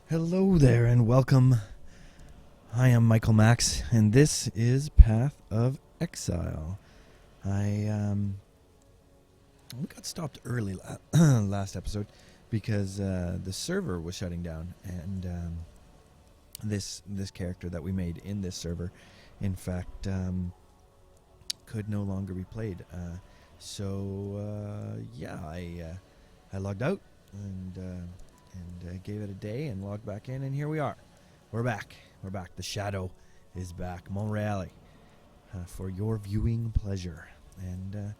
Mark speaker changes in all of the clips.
Speaker 1: Hello there and welcome. I am Michael Max and this is Path of Exile. We got stopped early last episode because the server was shutting down, and this character that we made in this server, in fact, could no longer be played. I logged out and gave it a day and logged back in, and here we are. We're back. The shadow is back. Monreale, for your viewing pleasure. And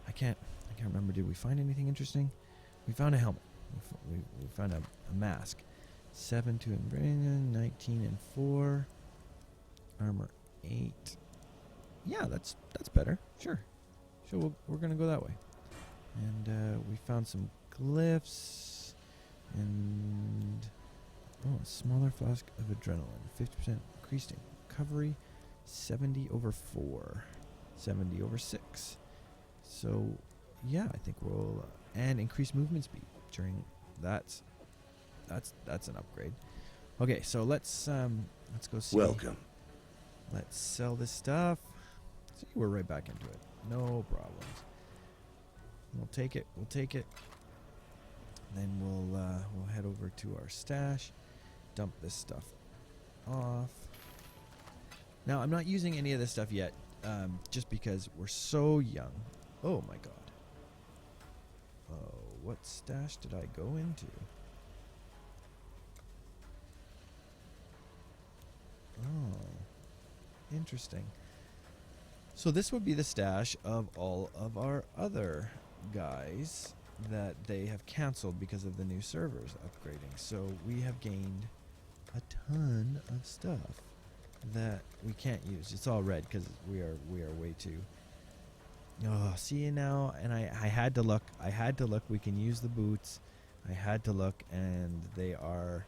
Speaker 1: I can't remember. Did we find anything interesting? We found a helmet. We found a mask. 7 to Inbranian, 19 and 4. Armor 8. Yeah, that's better. Sure, we're gonna go that way. And we found some glyphs. And a smaller flask of adrenaline, 50% increased recovery, 70 over 4, 70 over 6. So yeah, I think we'll and increase movement speed during that's an upgrade. Okay, so let's go see.
Speaker 2: Welcome.
Speaker 1: Let's sell this stuff. See, we're right back into it. No problems. We'll take it. Then we'll head over to our stash, dump this stuff off. Now, I'm not using any of this stuff yet, just because we're so young. Oh my god. Oh, what stash did I go into? Oh, interesting. So this would be the stash of all of our other guys that they have canceled because of the new servers upgrading. So we have gained a ton of stuff that we can't use. It's all red because we are way too. Oh, see now, and I had to look. We can use the boots. I had to look, and they are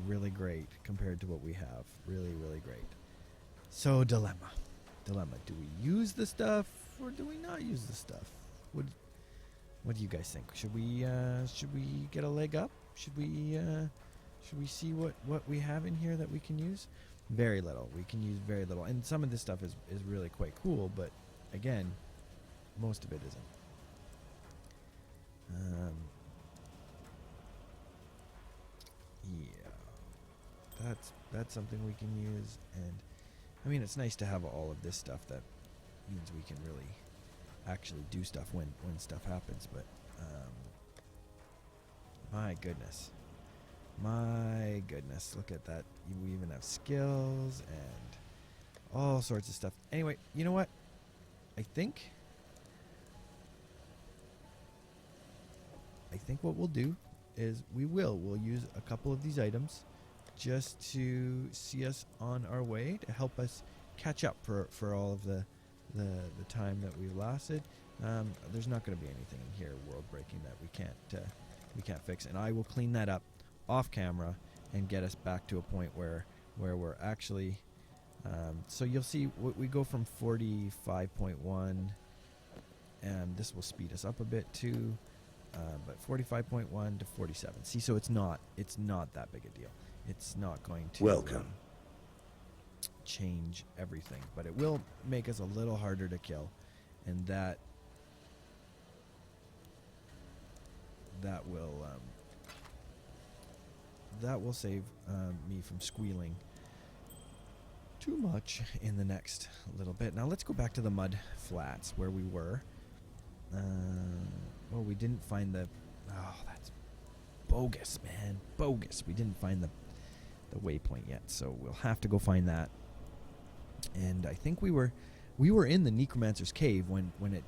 Speaker 1: really great compared to what we have. Really, really great. So dilemma. Do we use the stuff or do we not use the stuff? What do you guys think? Should we get a leg up? Should we see what we have in here that we can use? Very little. We can use very little. And some of this stuff is really quite cool, but again, most of it isn't. Yeah. That's something we can use, and I mean, it's nice to have all of this stuff. That means we can really actually do stuff when stuff happens, but my goodness, look at that. We even have skills and all sorts of stuff. Anyway, you know what, I think what we'll do is we'll use a couple of these items just to see us on our way, to help us catch up for all of the time that we've lasted. There's not going to be anything in here world breaking that we can't fix, and I will clean that up off camera and get us back to a point where we're actually so you'll see we go from 45.1, and this will speed us up a bit too, but 45.1 to 47. See, so it's not that big a deal. It's not going to
Speaker 2: welcome
Speaker 1: change everything, but it will make us a little harder to kill, and that will save me from squealing too much in the next little bit. Now let's go back to the mud flats where we were. We didn't find that's bogus, man, bogus. We didn't find the waypoint yet, so we'll have to go find that. And I think we were in the Necromancer's cave when it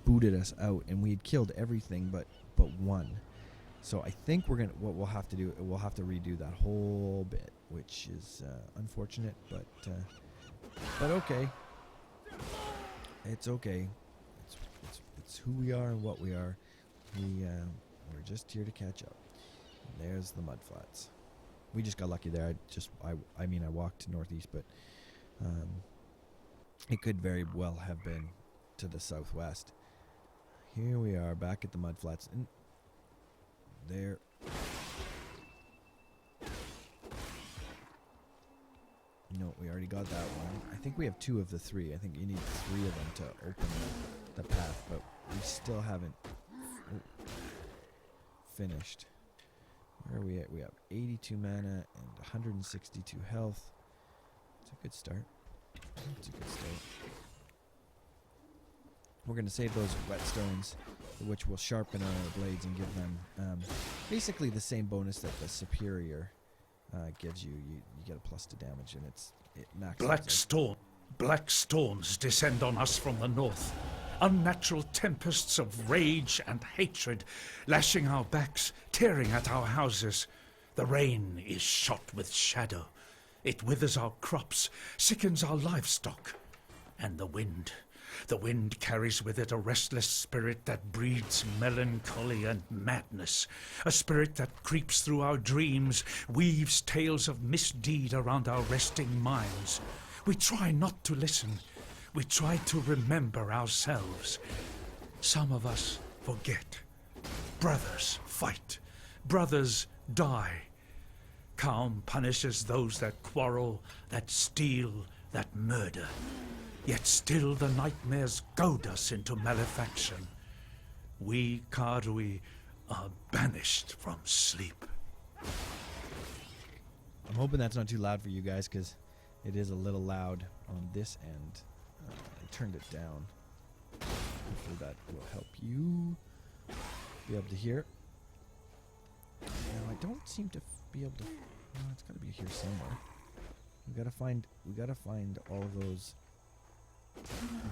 Speaker 1: booted us out, and we had killed everything but one. So I think what we'll have to do, we'll have to redo that whole bit, which is unfortunate, but okay. It's okay. It's who we are and what we are. We're just here to catch up. There's the mud flats. We just got lucky there. I walked northeast, but it could very well have been to the southwest. Here we are back at the mud flats, and there No, we already got that one. I think we have 2 of the 3. I think you need 3 of them to open the path, but we still haven't finished. Where are we at? We have 82 mana and 162 health. It's a good start. It's a good start. We're going to save those whetstones, which will sharpen our blades and give them basically the same bonus that the superior gives you. You get a plus to damage, and it maxes.
Speaker 2: Black storms descend on us from the north. Unnatural tempests of rage and hatred, lashing our backs, tearing at our houses. The rain is shot with shadow. It withers our crops, sickens our livestock. And the wind carries with it a restless spirit that breeds melancholy and madness. A spirit that creeps through our dreams, weaves tales of misdeed around our resting minds. We try not to listen. We try to remember ourselves. Some of us forget. Brothers fight. Brothers die. Calm punishes those that quarrel, that steal, that murder. Yet still the nightmares goad us into malefaction. We Karui are banished from sleep.
Speaker 1: I'm hoping that's not too loud for you guys, because it is a little loud on this end. I turned it down. Hopefully that will help you be able to hear. Now I don't seem to be able to. No, it's got to be here somewhere. We gotta find all of those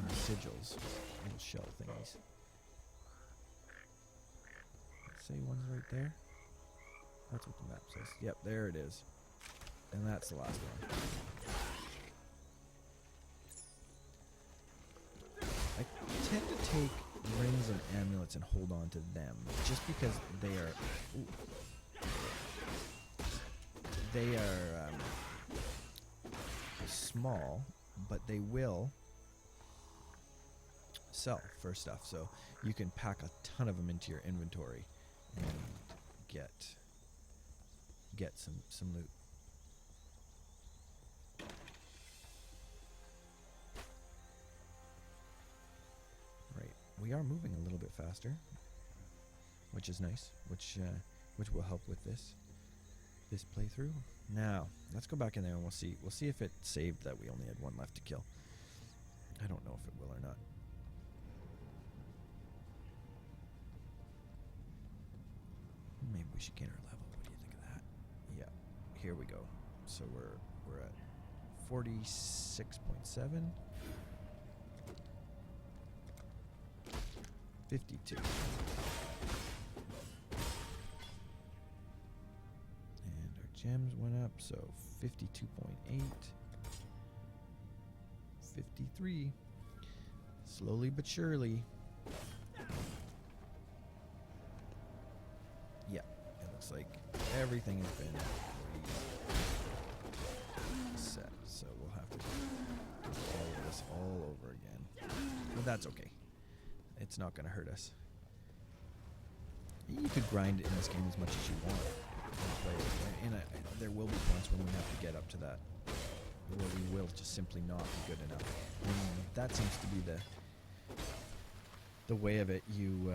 Speaker 1: sigils, little shell thingies. Let's say one's right there. That's what the map says. Yep, there it is. And that's the last one. I tend to take rings and amulets and hold on to them, just because they are. They are small, but they will sell for stuff. So you can pack a ton of them into your inventory and get some loot. Right, we are moving a little bit faster, which is nice, which will help with this playthrough. Now let's go back in there and we'll see if it saved that we only had one left to kill. I don't know if it will or not. Maybe we should gain our level. What do you think of that? Yeah, here we go. So we're at 46.7, 52. Gems went up, so 52.8, 53, slowly but surely. Yeah, it looks like everything has been set, so we'll have to do all of this all over again. But that's okay. It's not going to hurt us. You could grind it in this game as much as you want. And there will be points when we have to get up to that, where we will just simply not be good enough. And that seems to be the way of it. You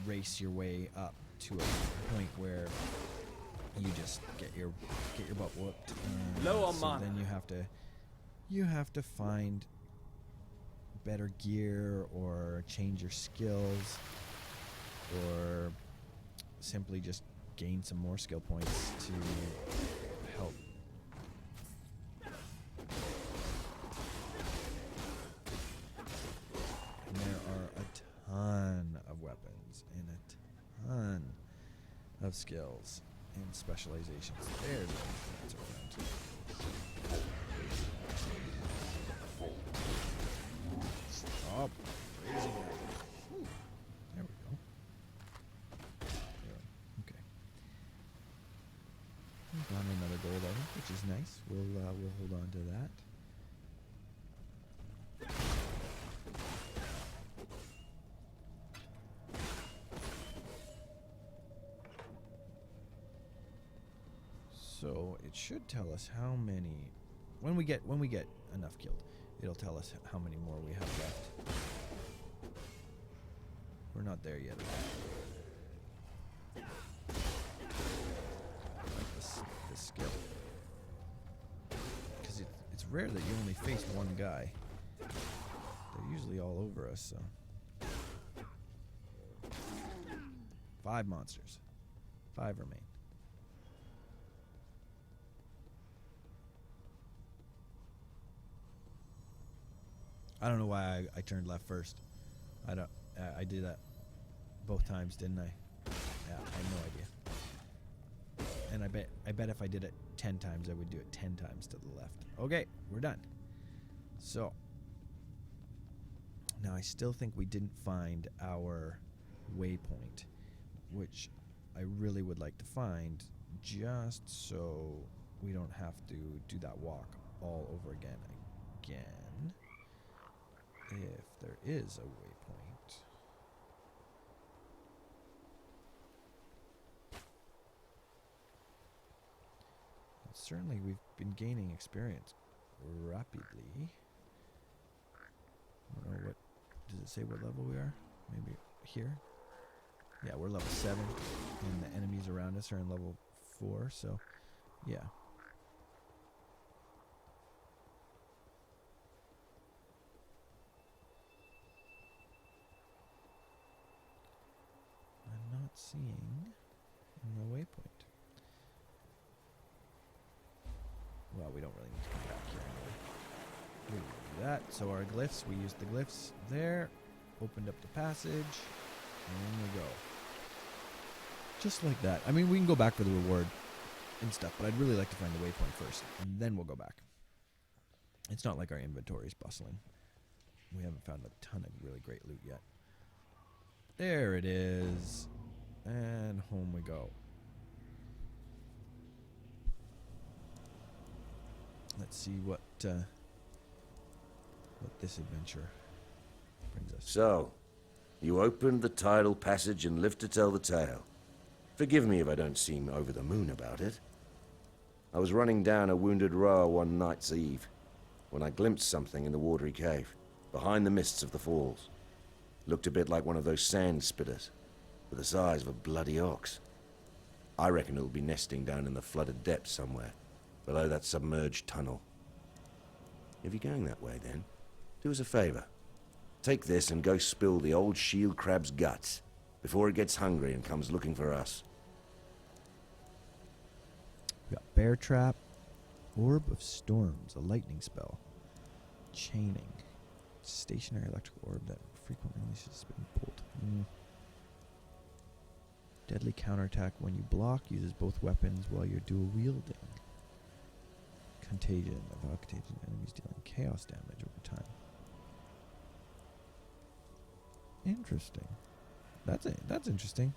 Speaker 1: race your way up to a point where you just get your butt whooped.
Speaker 3: Low on
Speaker 1: so
Speaker 3: mana.
Speaker 1: then you have to find better gear or change your skills or simply just gain some more skill points to help. And there are a ton of weapons and a ton of skills and specializations. There's that's around. Stop raising that. There we go. Okay. We've got another gold item, which is nice. We'll hold on to that. So it should tell us how many. When we get enough killed, it'll tell us how many more we have left. We're not there yet. I like this skill. Because it's rare that you only face one guy. They're usually all over us, so. 5 monsters. 5 remain. I don't know why I turned left first. I did that both times, didn't I? Yeah, I have no idea. And I bet if I did it 10 times, I would do it 10 times to the left. Okay, we're done. So now I still think we didn't find our waypoint, which I really would like to find, just so we don't have to do that walk all over again. If there is a waypoint. And certainly we've been gaining experience rapidly. I don't know what, does it say what level we are? Maybe here? Yeah, we're level 7, and the enemies around us are in level 4, so yeah. I'm not seeing the waypoint. Well, we don't really need to come back here anyway. We do that. So our glyphs, we used the glyphs there, opened up the passage, and we go. Just like that. I mean, we can go back for the reward and stuff, but I'd really like to find the waypoint first, and then we'll go back. It's not like our inventory is bustling. We haven't found a ton of really great loot yet. There it is. And home we go. Let's see what this adventure brings us.
Speaker 3: So, you opened the tidal passage and lived to tell the tale. Forgive me if I don't seem over the moon about it. I was running down a wounded rower one night's eve when I glimpsed something in the watery cave, behind the mists of the falls. Looked a bit like one of those sand spitters, with the size of a bloody ox. I reckon it'll be nesting down in the flooded depths somewhere, below that submerged tunnel. If you're going that way, then, do us a favor. Take this and go spill the old shield crab's guts before it gets hungry and comes looking for us.
Speaker 1: We got Bear Trap, Orb of Storms, a lightning spell, Chaining, stationary electrical orb that frequently releases a spinning bolt. Deadly counterattack when you block, uses both weapons while you're dual wielding. Contagion, of contagion, enemies dealing chaos damage over time. Interesting. That's interesting.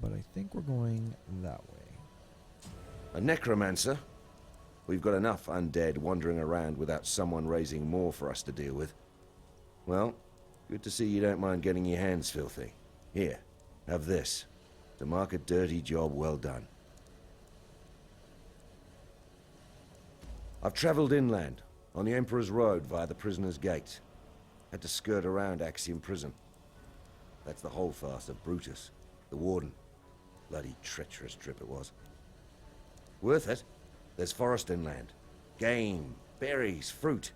Speaker 1: But I think we're going that way.
Speaker 3: A necromancer? We've got enough undead wandering around without someone raising more for us to deal with. Well, good to see you don't mind getting your hands filthy. Here, have this, to mark a dirty job well done. I've traveled inland, on the Emperor's Road via the Prisoner's Gate. Had to skirt around Axiom Prison. That's the holdfast of Brutus, the warden. Bloody treacherous trip it was. Worth it. There's forest inland. Game, berries, fruit.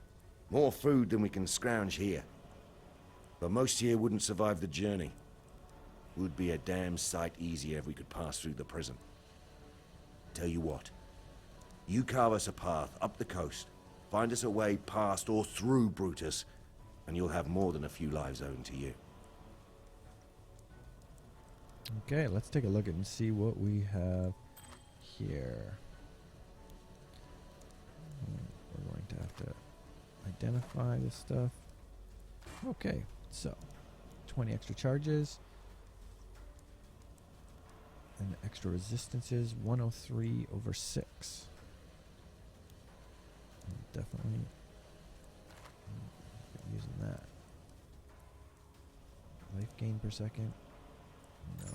Speaker 3: More food than we can scrounge here. But most here wouldn't survive the journey. Would be a damn sight easier if we could pass through the prison. Tell you what. You carve us a path up the coast, find us a way past or through Brutus, and you'll have more than a few lives owing to you.
Speaker 1: Okay, let's take a look and see what we have here. We're going to have to identify this stuff. Okay, so 20 extra charges and extra resistances, 103 over 6. Definitely using that. Life gain per second. No.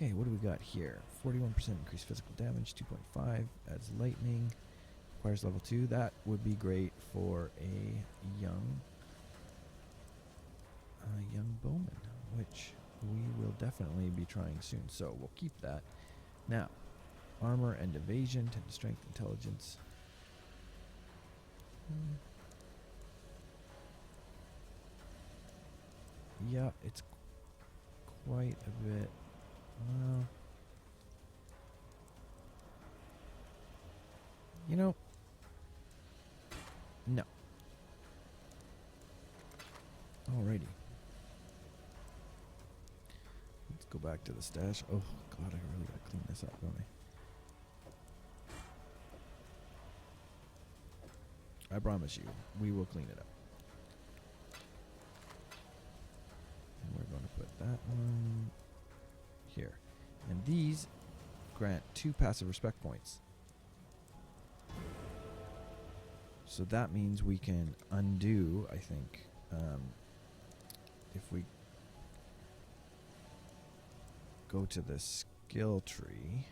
Speaker 1: Okay, what do we got here? 41% increased physical damage, 2.5 adds lightning, requires level 2. That would be great for a young bowman, which we will definitely be trying soon. So we'll keep that. Now, armor and evasion, 10 to strength, intelligence. Yeah, it's quite a bit. Well, you know, no. Alrighty. Let's go back to the stash. Oh, God, I really gotta clean this up, don't I? I promise you, we will clean it up. And we're going to put that one here. And these grant 2 passive respect points. So that means we can undo, I think, if we go to the skill tree.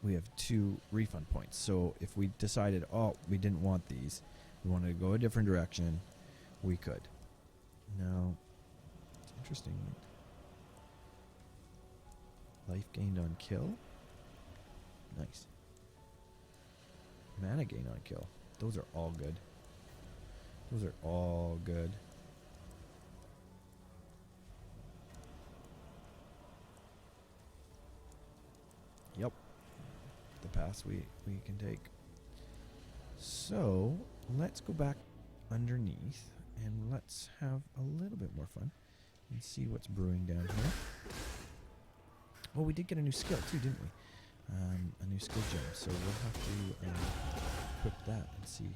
Speaker 1: We have 2 refund points. So if we decided, oh, we didn't want these, we wanted to go a different direction, we could. Now, it's interesting. Life gained on kill. Nice. Mana gain on kill. Those are all good. Those are all good. Yep. The pass we can take. So let's go back underneath and let's have a little bit more fun and see what's brewing down here. Oh, we did get a new skill too, didn't we? A new skill gem. So we'll have to equip that and see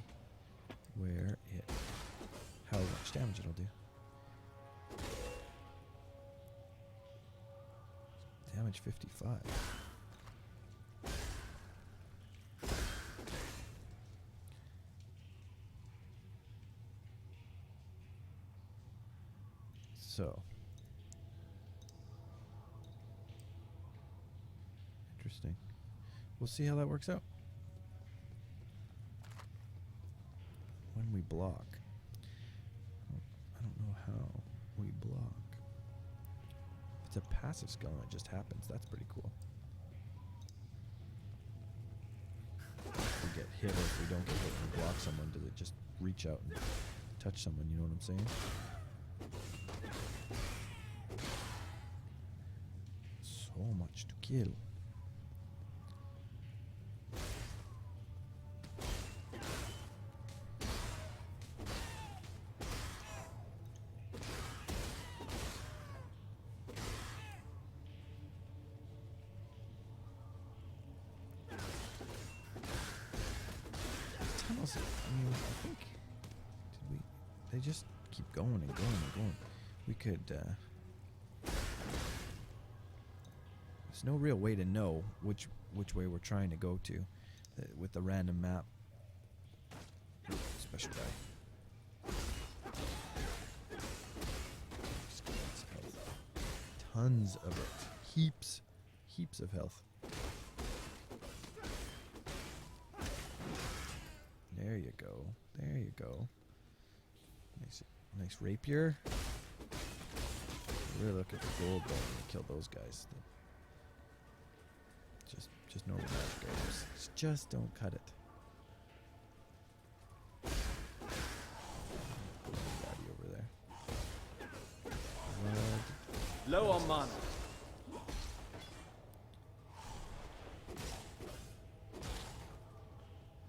Speaker 1: how much damage it'll do. Damage 55. So, interesting. We'll see how that works out. When we block. I don't know how we block. It's a passive skill and it just happens. That's pretty cool. If we get hit or if we don't get hit and we block someone, does it just reach out and touch someone? You know what I'm saying? So much to kill. Tunnels, I mean, I think, they just keep going and going and going. We could, there's no real way to know which way we're trying to go to with the random map. Special guy. Tons of it. Heaps of health. There you go. There you go. Nice rapier. Really look at the gold though and kill those guys. Just normal magic items. Just don't cut it. Daddy over there.
Speaker 4: Low on mana.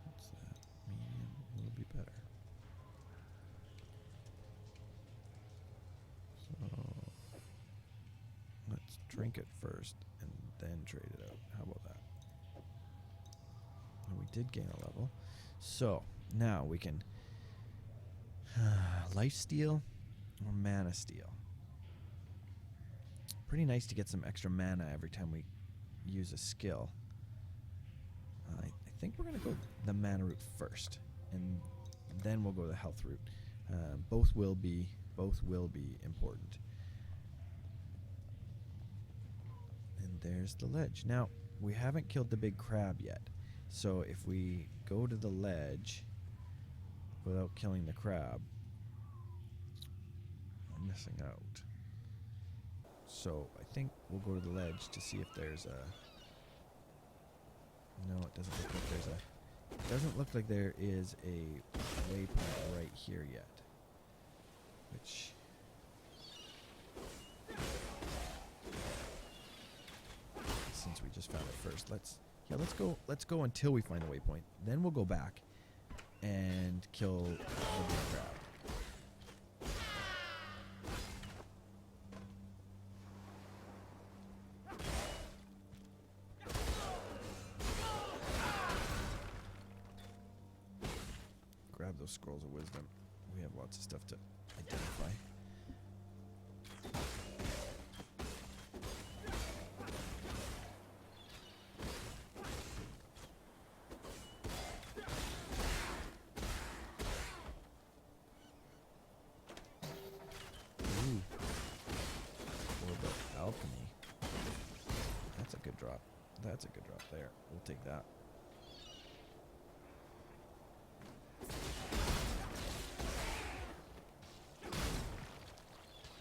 Speaker 1: What's that? Medium will be better. So let's drink it first and then trade it out. How about that? And we did gain a level. So now we can life steal or mana steal. Pretty nice to get some extra mana every time we use a skill. I think we're going to go the mana route first, and then we'll go the health route. Both will be important. And there's the ledge. Now, we haven't killed the big crab yet. So if we go to the ledge without killing the crab, we're missing out. So I think we'll go to the ledge to see if there's a... No, it doesn't look like there's a... It doesn't look like there is a waypoint right here yet. Which... Since we just found it first, let's go until we find the waypoint. Then we'll go back and kill the big crab. Grab those scrolls of wisdom. We have lots of stuff to identify. Ooh. Or the alchemy. That's a good drop. That's a good drop there. We'll take that.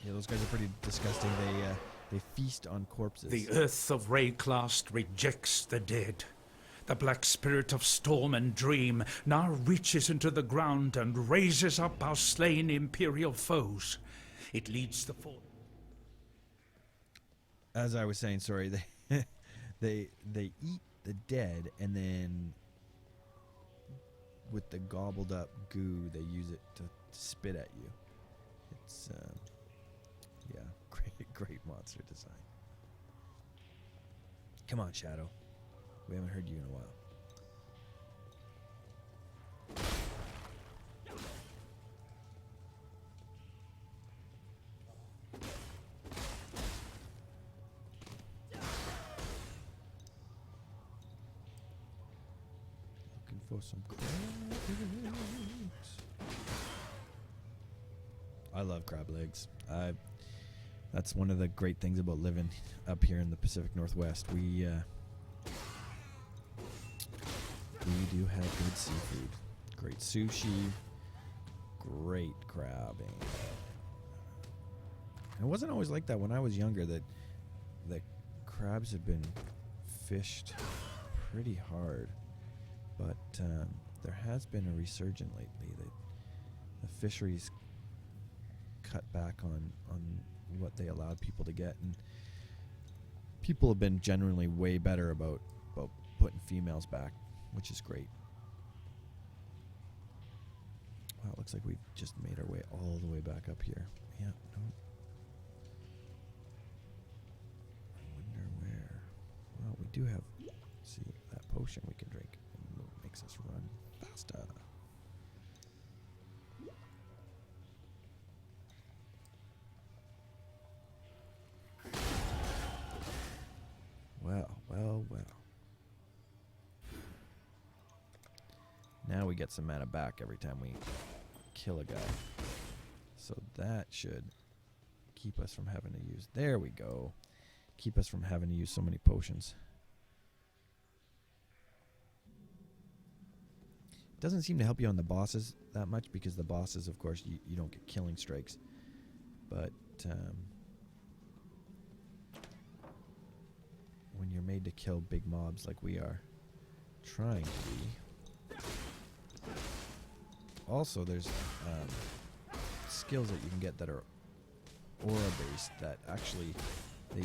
Speaker 1: Yeah, those guys are pretty disgusting. They feast on corpses.
Speaker 2: The earth of Rayclast rejects the dead. The black spirit of storm and dream now reaches into the ground and raises up our slain imperial foes. It leads the fall.
Speaker 1: As I was saying, sorry, they eat the dead, and then with the gobbled up goo, they use it to spit at you. It's yeah, great monster design. Come on, Shadow. We haven't heard you in a while. Looking for some crabs. I love crab legs. That's one of the great things about living up here in the Pacific Northwest. We do have good seafood. Great sushi. Great crabbing. And it wasn't always like that when I was younger, that the crabs have been fished pretty hard. But there has been a resurgence lately. The fisheries cut back on what they allowed people to get, and people have been generally way better about putting females back, which is great. Wow, it looks like we've just made our way all the way back up here. Yeah, no. I wonder where. Well, we do have, see, that potion we can drink. It makes us run faster. Well. Now we get some mana back every time we kill a guy. So that should keep us from having to use... There we go. Keep us from having to use so many potions. Doesn't seem to help you on the bosses that much, because the bosses, of course, you don't get killing strikes. But... when you're made to kill big mobs like we are trying to be. Also, there's skills that you can get that are aura-based that actually it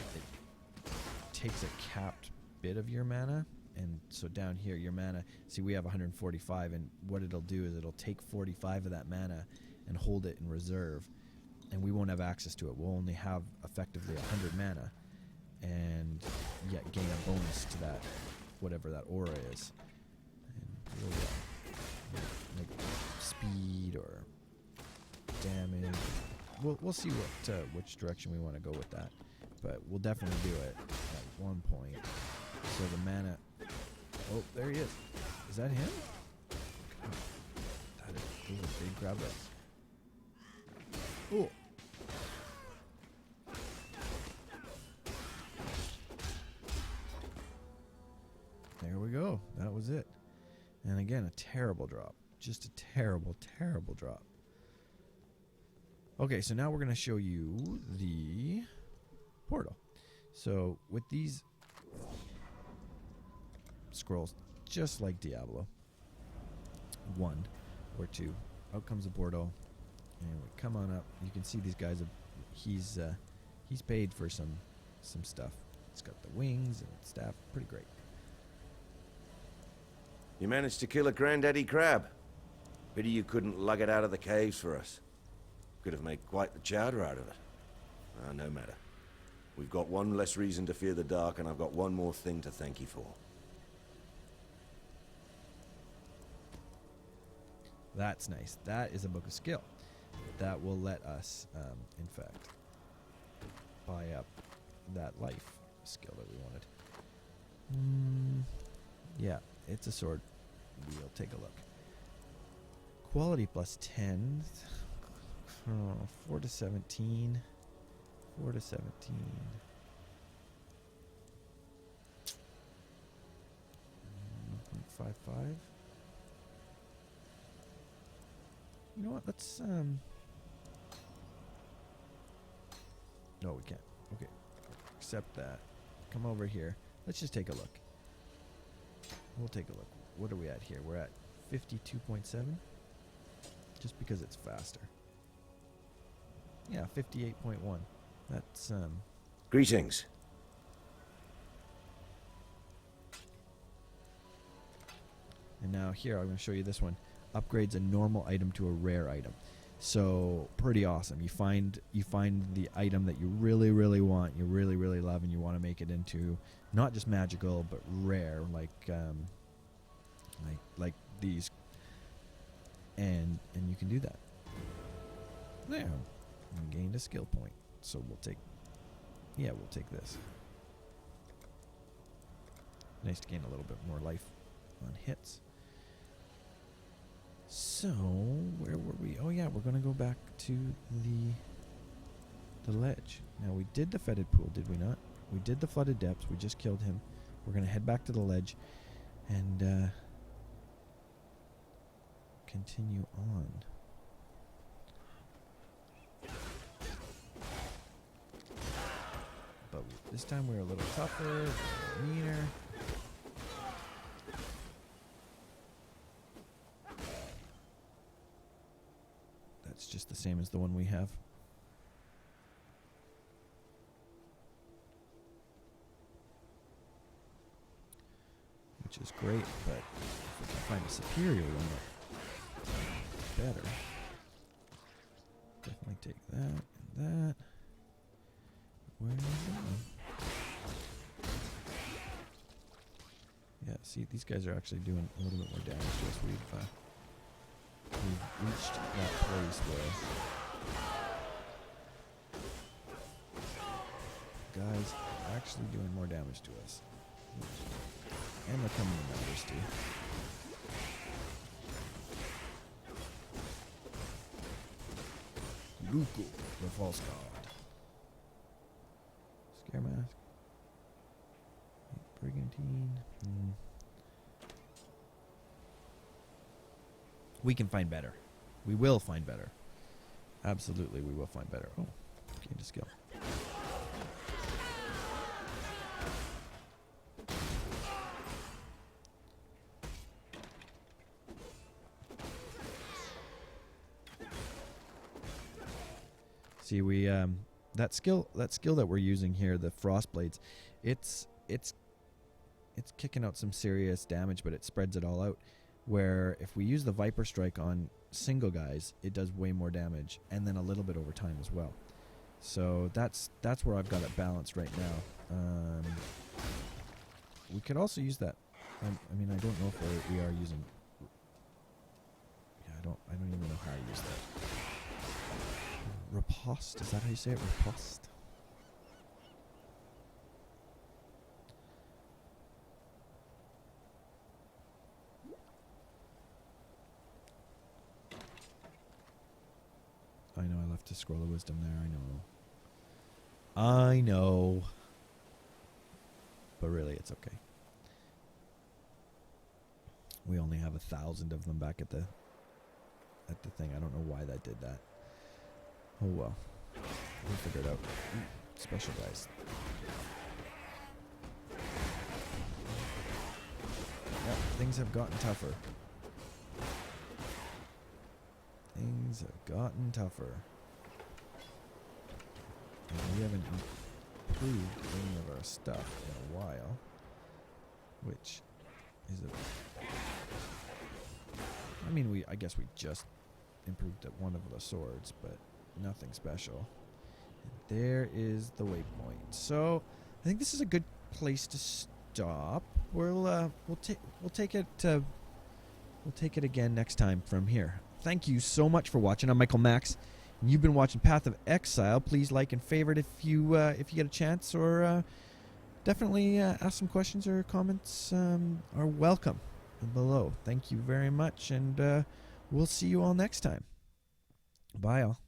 Speaker 1: takes a capped bit of your mana. And so down here, your mana, see, we have 145, and what it'll do is it'll take 45 of that mana and hold it in reserve, and we won't have access to it. We'll only have effectively 100 mana, and yet gain a bonus to that, whatever that aura is. And we'll, like speed or damage. We'll see which direction we want to go with that, but we'll definitely do it at one point. So the mana. Oh, there he is. Is that him? That is a big crab leg. Ooh. There we go. That was it. And again, a terrible drop. Just a terrible, terrible drop. Okay, so now we're going to show you the portal. So with these scrolls, just like Diablo 1 or 2, out comes the portal, and we come on up. You can see these guys. He's paid for some stuff. It's got the wings and staff. Pretty great.
Speaker 3: You managed to kill a granddaddy crab. Pity you couldn't lug it out of the caves for us. Could have made quite the chowder out of it. No matter. We've got one less reason to fear the dark, and I've got one more thing to thank you for.
Speaker 1: That's nice. That is a book of skill. That will let us, in fact, buy up that life skill that we wanted. Yeah, it's a sword. We'll take a look. Quality plus 10. 4 to 17. 4 to 17. 1.55. You know what? Let's no, we can't. Okay. Accept that. Come over here. Let's just take a look. We'll take a look. What are we at here? We're at 52.7. Just because it's faster. Yeah, 58.1. That's
Speaker 3: Greetings.
Speaker 1: And now here I'm going to show you this one. Upgrades a normal item to a rare item. So pretty awesome. You find the item that you really, really want, you really, really love, and you want to make it into not just magical but rare, like these. And you can do that. There. And gained a skill point. So we'll take this. Nice to gain a little bit more life on hits. So, where were we? Oh yeah, we're going to go back to the ledge. Now, we did the fetid pool, did we not? We did the flooded depths. We just killed him. We're going to head back to the ledge and continue on. But this time we're a little tougher, a little meaner. That's just the same as the one we have. Which is great, but if we can find a superior one that's better. Definitely take that and that. Where is that? Yeah, see, these guys are actually doing a little bit more damage to us. We've reached that place where guys are actually doing more damage to us. And they're coming in numbers too. Luko, the false god. Scare mask. Brigantine. We can find better. We will find better. Absolutely, we will find better. Oh, gained a skill. See, we that skill that we're using here, the frost blades, it's kicking out some serious damage, but it spreads it all out. Where if we use the Viper Strike on single guys, it does way more damage, and then a little bit over time as well. So that's where I've got it balanced right now. We could also use that. I mean, I don't know if we are using. Yeah, I don't even know how to use that. Riposte, is that how you say it? Riposte. I know I left a scroll of wisdom there. I know. But really, it's okay. We only have 1,000 of them back at the thing. I don't know why that did that. Oh well. We'll figure it out. Special guys. Yep, things have gotten tougher. Things have gotten tougher. And we haven't improved any of our stuff in a while. Which is a... I mean, I guess we just improved at one of the swords, but nothing special. And there is the waypoint. So, I think this is a good place to stop. We'll take it again next time from here. Thank you so much for watching. I'm Michael Max, and you've been watching Path of Exile. Please like and favorite if you get a chance, or definitely ask some questions or comments are welcome below. Thank you very much, and we'll see you all next time. Bye, all.